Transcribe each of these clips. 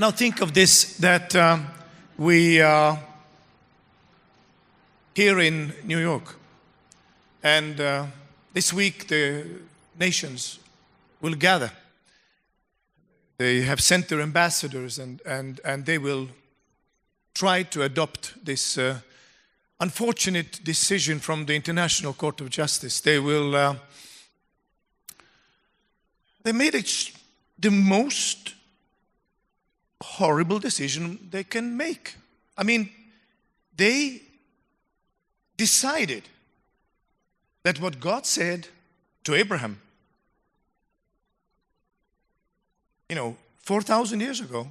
Now think of this, that we are here in New York, and this week the nations will gather. They have sent their ambassadors, and they will try to adopt this unfortunate decision from the International Court of Justice. They made it the most horrible decision they can make. I mean, they decided that what God said to Abraham, 4,000 years ago,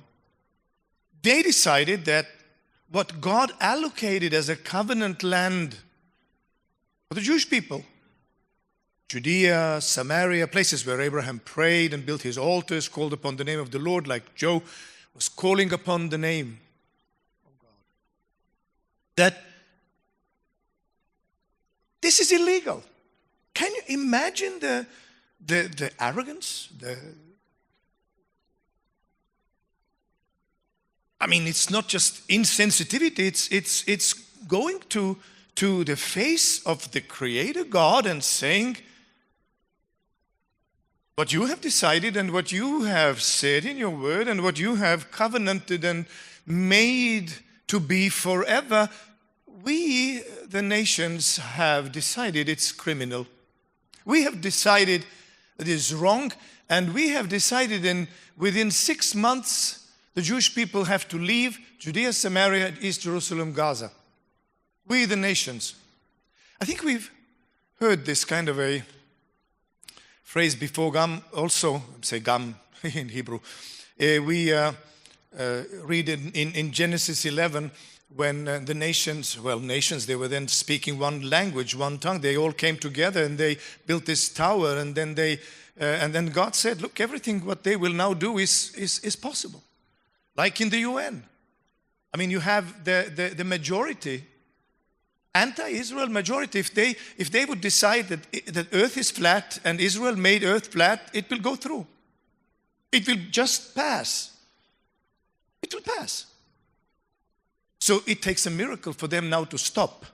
they decided that what God allocated as a covenant land for the Jewish people, Judea, Samaria, places where Abraham prayed and built his altars, called upon the name of the Lord, like Joe was calling upon the name of God, that this is illegal. Can you imagine the arrogance? I mean, it's not just insensitivity, it's going to the face of the Creator God and saying, what you have decided and what you have said in your word and what you have covenanted and made to be forever, we, the nations, have decided it's criminal. We have decided it is wrong, and we have decided within 6 months the Jewish people have to leave Judea, Samaria, East Jerusalem, Gaza. We, the nations. I think we've heard this kind of a phrase before. Gam, also, say gam in Hebrew. We read in Genesis 11 when the nations, they were then speaking one language, one tongue. They all came together and they built this tower, and then God said, look, everything what they will now do is possible. Like in the UN. I mean, you have the majority, anti-Israel majority. If they would decide that Earth is flat and Israel made Earth flat, it will go through. It will just pass. It will pass. So it takes a miracle for them now to stop.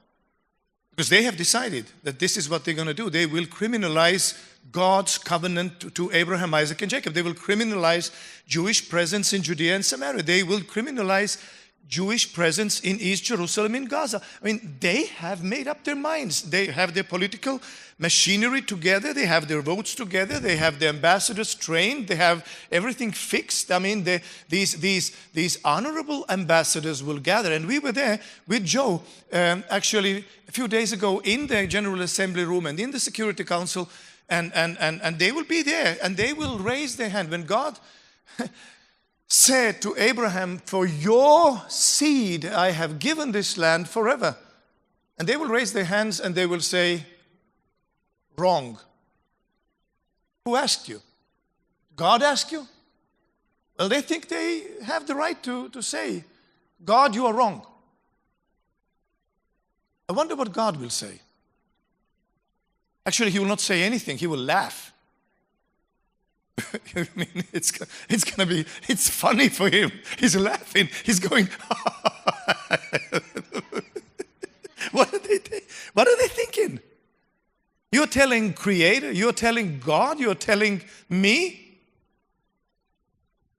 Because they have decided that this is what they're going to do. They will criminalize God's covenant to Abraham, Isaac, and Jacob. They will criminalize Jewish presence in Judea and Samaria. They will criminalize Jewish presence in East Jerusalem, in Gaza. I mean, they have made up their minds. They have their political machinery together. They have their votes together. They have the ambassadors trained. They have everything fixed. I mean, these honorable ambassadors will gather. And we were there with Joe, actually, a few days ago in the General Assembly room and in the Security Council. And they will be there, and they will raise their hand. When God said to Abraham, for your seed I have given this land forever. And they will raise their hands and they will say, wrong. Who asked you? God asked you? Well, they think they have the right to say, God, you are wrong. I wonder what God will say. Actually, he will not say anything. He will laugh. I mean, it's funny for him. He's laughing. He's going, what are they thinking? You're telling Creator, you're telling God, you're telling me?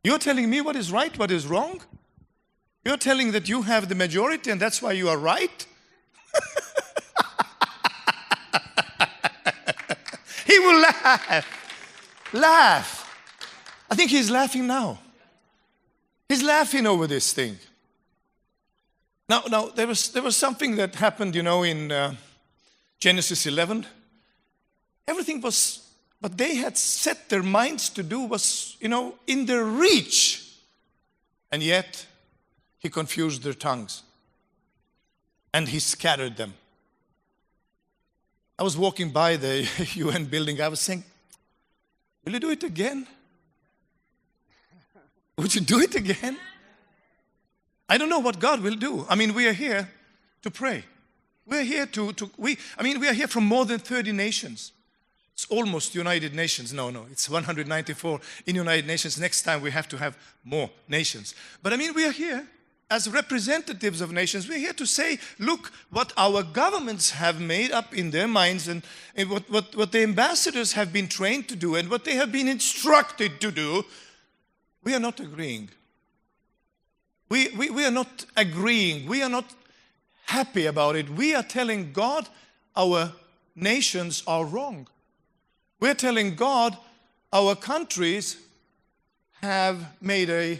You're telling me what is right, what is wrong? You're telling that you have the majority and that's why you are right? He will laugh. I think he's laughing now. He's laughing over this thing. Now there was something that happened, in Genesis 11. Everything was, what they had set their minds to do was, in their reach. And yet, he confused their tongues. And he scattered them. I was walking by the UN building. I was saying, will you do it again? Would you do it again? I don't know what God will do. I mean, we are here to pray. We're here we are here from more than 30 nations. It's almost United Nations. No, it's 194 in United Nations. Next time we have to have more nations. But I mean, we are here as representatives of nations. We're here to say, look, what our governments have made up in their minds and what the ambassadors have been trained to do and what they have been instructed to do, we are not agreeing. We are not agreeing. We are not happy about it. We are telling God our nations are wrong. We're telling God our countries have made a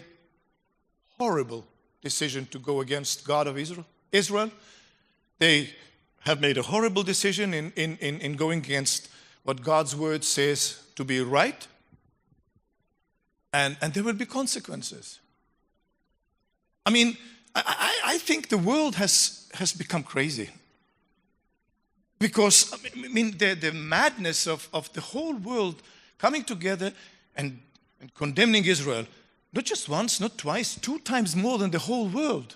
horrible decision to go against God of Israel. They have made a horrible decision in going against what God's word says to be right. And there will be consequences. I mean, I think the world has become crazy. Because, I mean, the madness of the whole world coming together and condemning Israel, not just once, not twice, 2 times more than the whole world.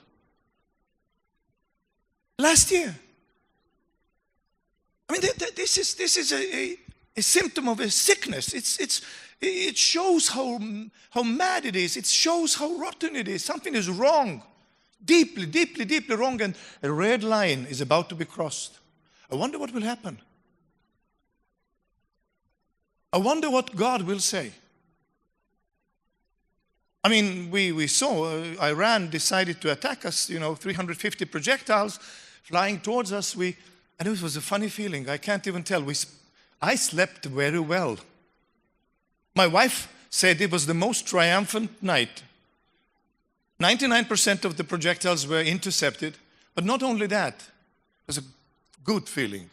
Last year. I mean, this is a symptom of a sickness. It shows how mad it is. It shows how rotten it is. Something is wrong. Deeply, deeply, deeply wrong. And a red line is about to be crossed. I wonder what will happen. I wonder what God will say. I mean, we saw Iran decided to attack us, 350 projectiles flying towards us. And it was a funny feeling. I can't even tell. I slept very well. My wife said it was the most triumphant night. 99% of the projectiles were intercepted. But not only that, it was a good feeling.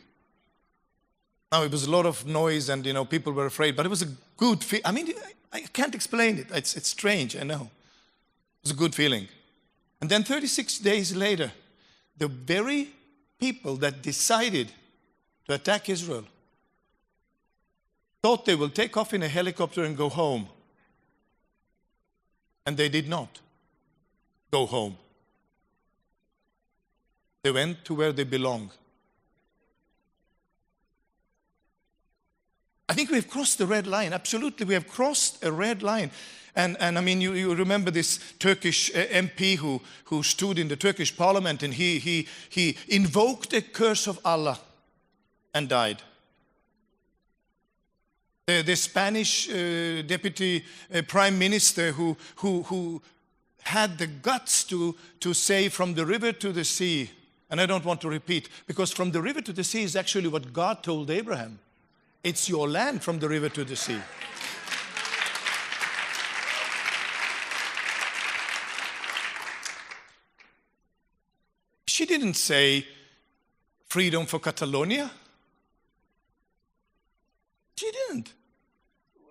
Now, it was a lot of noise and, people were afraid, but it was a good feeling. I mean, I can't explain it. It's strange, I know. It was a good feeling. And then 36 days later, the very people that decided to attack Israel thought they will take off in a helicopter and go home. And they did not go home. They went to where they belong. I think we have crossed the red line. Absolutely, we have crossed a red line. And I mean, you remember this Turkish MP who stood in the Turkish parliament and he invoked the curse of Allah and died. The Spanish deputy prime minister who had the guts to say from the river to the sea, and I don't want to repeat, because from the river to the sea is actually what God told Abraham. It's your land from the river to the sea. She didn't say freedom for Catalonia. She didn't.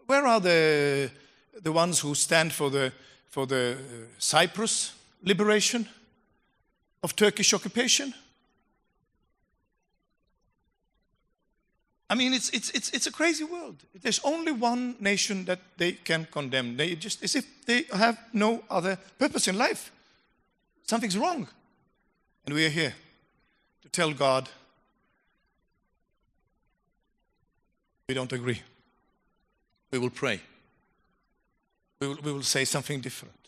Where are the ones who stand for the Cyprus liberation of Turkish occupation? I mean, it's a crazy world. There's only one nation that they can condemn. They just, as if they have no other purpose in life. Something's wrong. And we are here to tell God we don't agree. We will pray. We will say something different.